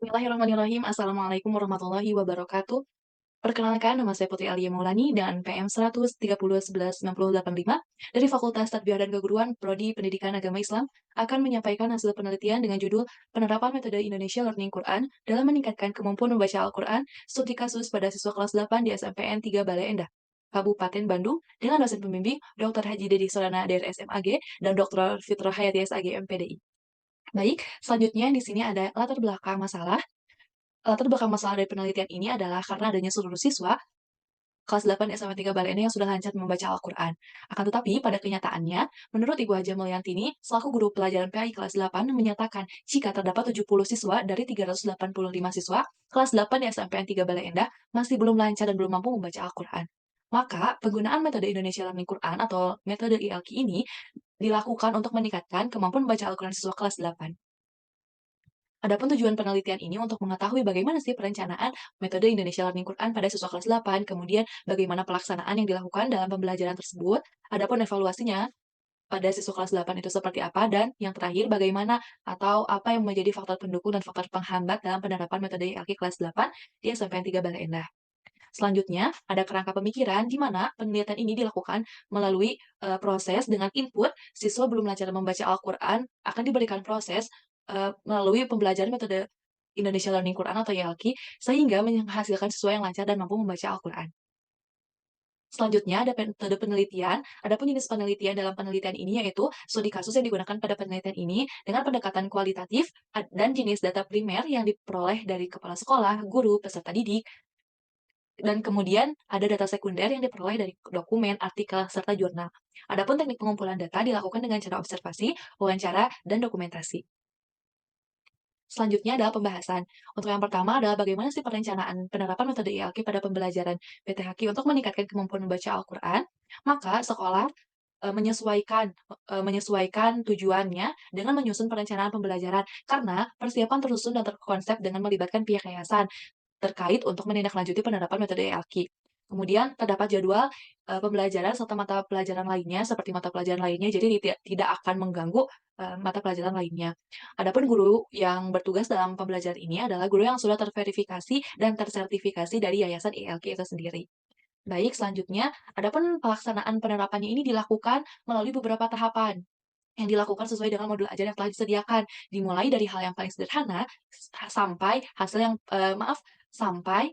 Bismillahirrahmanirrahim. Assalamualaikum warahmatullahi wabarakatuh. Perkenalkan, nama saya Putri Alia Maulani dan PM 130119085 dari Fakultas Tarbiyah dan Keguruan Prodi Pendidikan Agama Islam akan menyampaikan hasil penelitian dengan judul Penerapan Metode Indonesia Learning Quran dalam meningkatkan kemampuan membaca Al-Quran, studi kasus pada siswa kelas 8 di SMPN 3 Bale Endah, Kabupaten Bandung, dengan dosen pembimbing Dr. Haji Dedi Solana DRSMAG dan Dr. Fitrah Hayati SAG MPDI. Baik, selanjutnya di sini ada latar belakang masalah. Latar belakang masalah dari penelitian ini adalah karena adanya seluruh siswa kelas 8 SMA 3 Balena yang sudah lancar membaca Al-Quran. Akan tetapi, pada kenyataannya, menurut Ibu Haja Mulyantini, selaku guru pelajaran PAI kelas 8, menyatakan jika terdapat 70 siswa dari 385 siswa kelas 8 di SMPN 3 Bale Endah masih belum lancar dan belum mampu membaca Al-Quran. Maka, penggunaan metode Indonesia Learning Quran atau metode ILQ ini dilakukan untuk meningkatkan kemampuan membaca Al-Quran siswa kelas 8. Adapun tujuan penelitian ini untuk mengetahui bagaimana sih perencanaan metode Indonesia Learning Quran pada siswa kelas 8, kemudian bagaimana pelaksanaan yang dilakukan dalam pembelajaran tersebut, adapun evaluasinya pada siswa kelas 8 itu seperti apa, dan yang terakhir bagaimana atau apa yang menjadi faktor pendukung dan faktor penghambat dalam penerapan metode ILQ kelas 8 di SMPN 3 Bale Endah. Selanjutnya, ada kerangka pemikiran di mana penelitian ini dilakukan melalui proses dengan input siswa belum lancar membaca Al-Quran akan diberikan proses melalui pembelajaran metode Indonesia Learning Quran atau ILQ sehingga menghasilkan siswa yang lancar dan mampu membaca Al-Quran. Selanjutnya ada metode penelitian. Adapun jenis penelitian dalam penelitian ini yaitu studi kasus yang digunakan pada penelitian ini dengan pendekatan kualitatif dan jenis data primer yang diperoleh dari kepala sekolah, guru, peserta didik, dan kemudian ada data sekunder yang diperoleh dari dokumen, artikel, serta jurnal. Adapun teknik pengumpulan data dilakukan dengan cara observasi, wawancara, dan dokumentasi. Selanjutnya adalah pembahasan. Untuk yang pertama adalah bagaimana sih perencanaan penerapan metode ILQ pada pembelajaran PTHQ untuk meningkatkan kemampuan membaca Al-Quran. Maka sekolah menyesuaikan tujuannya dengan menyusun perencanaan pembelajaran karena persiapan tersusun dan terkonsep dengan melibatkan pihak yayasan terkait untuk menindaklanjuti penerapan metode ELQ. Kemudian terdapat jadwal pembelajaran serta mata pelajaran lainnya seperti mata pelajaran lainnya, jadi tidak akan mengganggu mata pelajaran lainnya. Adapun guru yang bertugas dalam pembelajaran ini adalah guru yang sudah terverifikasi dan tersertifikasi dari Yayasan ILQ itu sendiri. Baik, selanjutnya, adapun pelaksanaan penerapannya ini dilakukan melalui beberapa tahapan yang dilakukan sesuai dengan modul ajar yang telah disediakan, dimulai dari hal yang paling sederhana sampai hasil yang sampai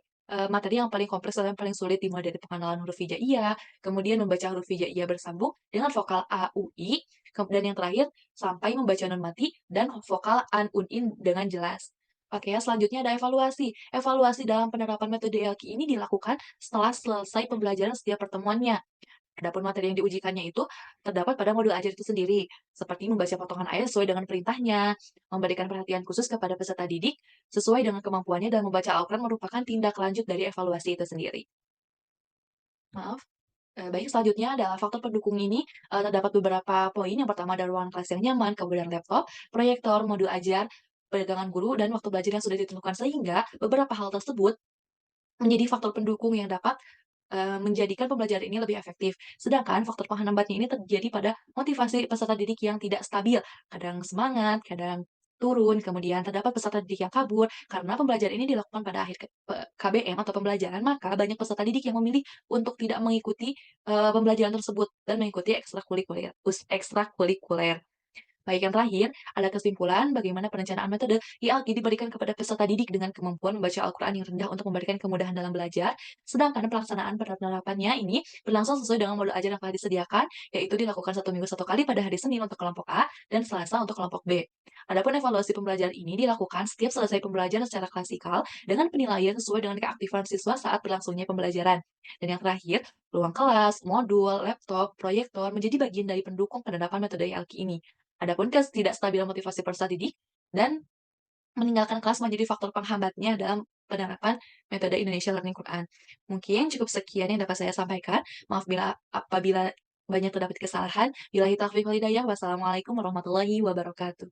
materi yang paling kompleks atau yang paling sulit, dimulai dari pengenalan huruf hijaiyah, kemudian membaca huruf hijaiyah bersambung dengan vokal a, u, i, dan yang terakhir sampai membaca nun mati dan vokal an, un, in dengan jelas. Oke ya, selanjutnya ada evaluasi. Evaluasi dalam penerapan metode ELQ ini dilakukan setelah selesai pembelajaran setiap pertemuannya. Adapun materi yang diujikannya itu terdapat pada modul ajar itu sendiri, seperti membaca potongan ayat sesuai dengan perintahnya, memberikan perhatian khusus kepada peserta didik sesuai dengan kemampuannya, dan membaca Al-Quran merupakan tindak lanjut dari evaluasi itu sendiri. Maaf. Baik, selanjutnya adalah faktor pendukung ini, terdapat beberapa poin. Yang pertama ada ruangan kelas yang nyaman, kemudian laptop, proyektor, modul ajar, pegangan guru, dan waktu belajar yang sudah ditentukan, sehingga beberapa hal tersebut menjadi faktor pendukung yang dapat menjadikan pembelajaran ini lebih efektif. Sedangkan faktor penghambatnya ini terjadi pada motivasi peserta didik yang tidak stabil, kadang semangat, kadang turun, kemudian terdapat peserta didik yang kabur. Karena pembelajaran ini dilakukan pada akhir KBM atau pembelajaran, maka banyak peserta didik yang memilih untuk tidak mengikuti, pembelajaran tersebut dan mengikuti ekstrakurikuler. Baik, yang terakhir, ada kesimpulan bagaimana perencanaan metode ILQ diberikan kepada peserta didik dengan kemampuan membaca Al-Quran yang rendah untuk memberikan kemudahan dalam belajar, sedangkan pelaksanaan penerapannya ini berlangsung sesuai dengan modul ajar yang telah disediakan, yaitu dilakukan 1 minggu 1 kali pada hari Senin untuk kelompok A dan Selasa untuk kelompok B. Adapun evaluasi pembelajaran ini dilakukan setiap selesai pembelajaran secara klasikal dengan penilaian sesuai dengan keaktifan siswa saat berlangsungnya pembelajaran. Dan yang terakhir, ruang kelas, modul, laptop, proyektor menjadi bagian dari pendukung penerapan metode ILQ ini. Adapun ketidakstabilan motivasi peserta didik dan meninggalkan kelas menjadi faktor penghambatnya dalam penerapan metode Indonesia Learning Quran. Mungkin cukup sekian yang dapat saya sampaikan. Maaf apabila banyak terdapat kesalahan. Billahi taufiq wal hidayah. Wassalamualaikum warahmatullahi wabarakatuh.